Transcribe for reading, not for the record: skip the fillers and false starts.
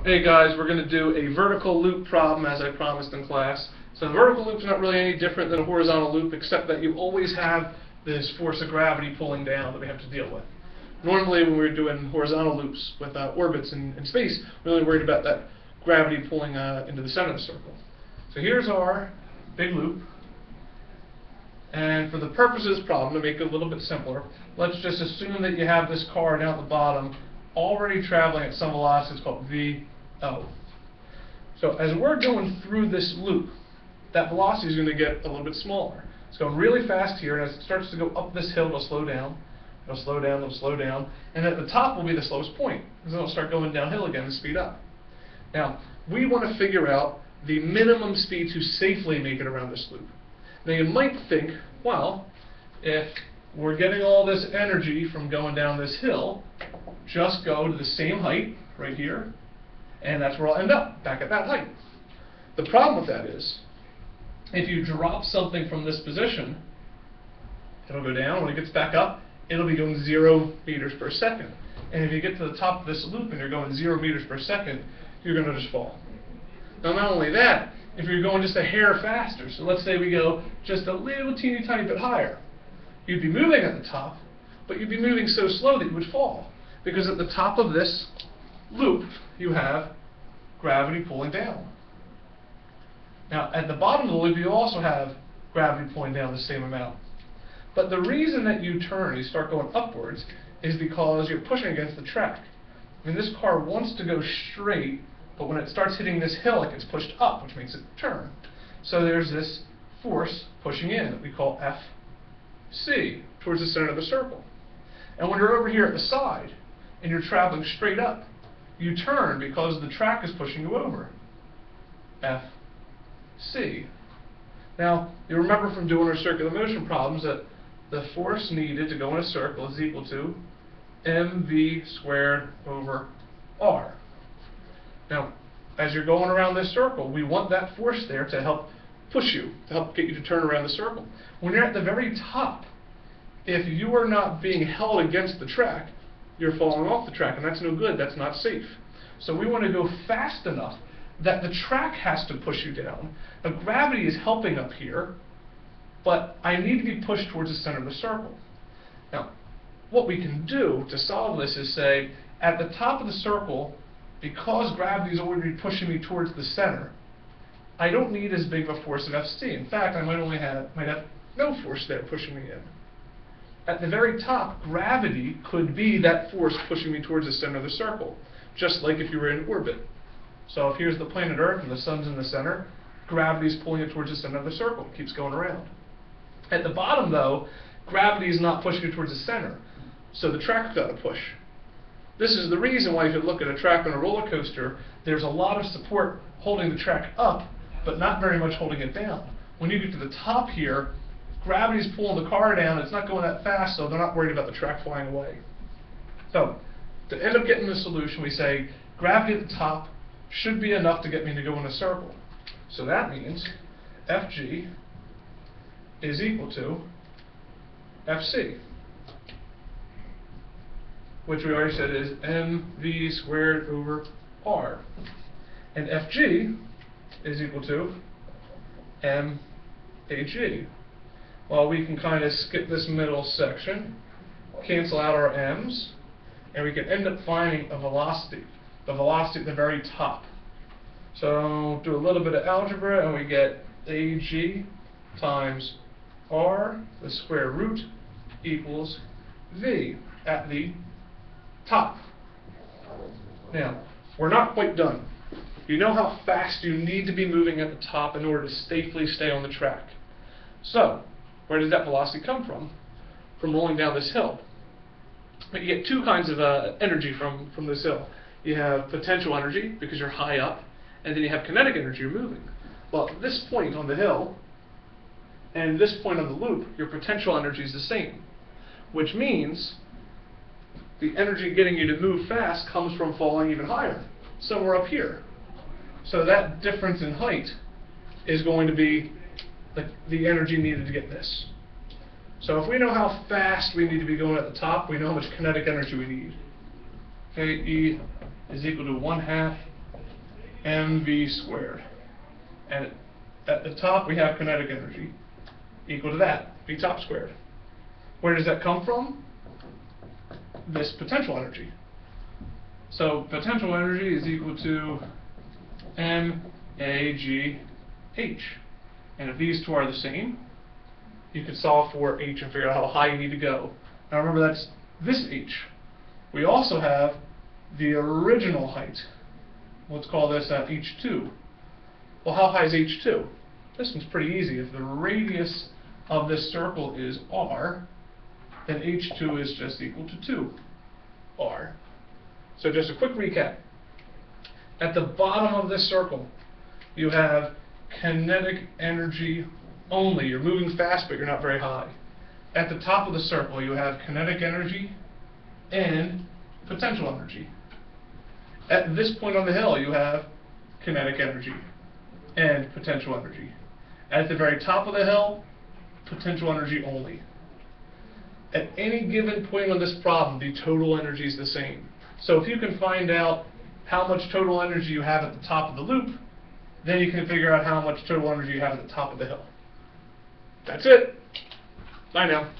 Hey guys, we're going to do a vertical loop problem as I promised in class. So the vertical loop is not really any different than a horizontal loop, except that you always have this force of gravity pulling down that we have to deal with. Normally when we're doing horizontal loops with orbits in space, we're only worried about that gravity pulling into the center of the circle. So here's our big loop. And for the purpose of this problem, to make it a little bit simpler, let's just assume that you have this car down at the bottom already traveling at some velocity. It's called VO. So as we're going through this loop, that velocity is going to get a little bit smaller. It's going really fast here, and as it starts to go up this hill, it'll slow down. It'll slow down, it'll slow down, and at the top will be the slowest point, because then it'll start going downhill again and speed up. Now, we want to figure out the minimum speed to safely make it around this loop. Now you might think, well, if we're getting all this energy from going down this hill, just go to the same height right here, and that's where I'll end up, back at that height. The problem with that is, if you drop something from this position, it'll go down. When it gets back up, it'll be going 0 meters per second. And if you get to the top of this loop and you're going 0 meters per second, you're going to just fall. Now not only that, if you're going just a hair faster, so let's say we go just a little teeny tiny bit higher, you'd be moving at the top, but you'd be moving so slow that you would fall. Because at the top of this loop, you have gravity pulling down. Now, at the bottom of the loop, you also have gravity pulling down the same amount. But the reason that you turn, you start going upwards, is because you're pushing against the track. I mean, this car wants to go straight, but when it starts hitting this hill, it gets pushed up, which makes it turn. So there's this force pushing in that we call Fc, towards the center of the circle. And when you're over here at the side, and you're traveling straight up, you turn because the track is pushing you over. Fc. Now, you remember from doing our circular motion problems that the force needed to go in a circle is equal to mv squared over r. Now, as you're going around this circle, we want that force there to help push you, to help get you to turn around the circle. When you're at the very top, if you are not being held against the track, you're falling off the track, and that's no good, that's not safe. So we want to go fast enough that the track has to push you down. Now gravity is helping up here, but I need to be pushed towards the center of the circle. Now, what we can do to solve this is say, at the top of the circle, because gravity is already pushing me towards the center, I don't need as big of a force of Fc. In fact, I might have no force there pushing me in. At the very top, gravity could be that force pushing me towards the center of the circle, just like if you were in orbit. So if here's the planet Earth and the sun's in the center, gravity is pulling it towards the center of the circle. It keeps going around. At the bottom, though, gravity is not pushing it towards the center, so the track's got to push. This is the reason why if you look at a track on a roller coaster, there's a lot of support holding the track up, but not very much holding it down. When you get to the top here, gravity's pulling the car down, it's not going that fast, so they're not worried about the track flying away. So, to end up getting the solution, we say gravity at the top should be enough to get me to go in a circle. So that means Fg is equal to Fc, which we already said is mv squared over r. And Fg is equal to mag. Well, we can kind of skip this middle section, cancel out our m's, and we can end up finding a velocity, the velocity at the very top. So do a little bit of algebra, and we get ag times r, the square root, equals v at the top. Now, we're not quite done. You know how fast you need to be moving at the top in order to safely stay on the track. So, where does that velocity come from? From rolling down this hill. But you get two kinds of energy from this hill. You have potential energy, because you're high up, and then you have kinetic energy, you're moving. Well, at this point on the hill, and this point on the loop, your potential energy is the same. Which means the energy getting you to move fast comes from falling even higher, somewhere up here. So that difference in height is going to be the energy needed to get this. So if we know how fast we need to be going at the top, we know how much kinetic energy we need. Okay, E is equal to 1/2 mv squared. And at the top we have kinetic energy equal to that, v top squared. Where does that come from? This potential energy. So potential energy is equal to MAGH. And if these two are the same, you can solve for h and figure out how high you need to go. Now remember, that's this h. We also have the original height. Let's call this h2. Well, how high is h2? This one's pretty easy. If the radius of this circle is r, then h2 is just equal to 2r. So just a quick recap. At the bottom of this circle, you have kinetic energy only. You're moving fast, but you're not very high. At the top of the circle, you have kinetic energy and potential energy. At this point on the hill, you have kinetic energy and potential energy. At the very top of the hill, potential energy only. At any given point on this problem, the total energy is the same. So if you can find out how much total energy you have at the top of the loop, then you can figure out how much total energy you have at the top of the hill. That's it. Bye now.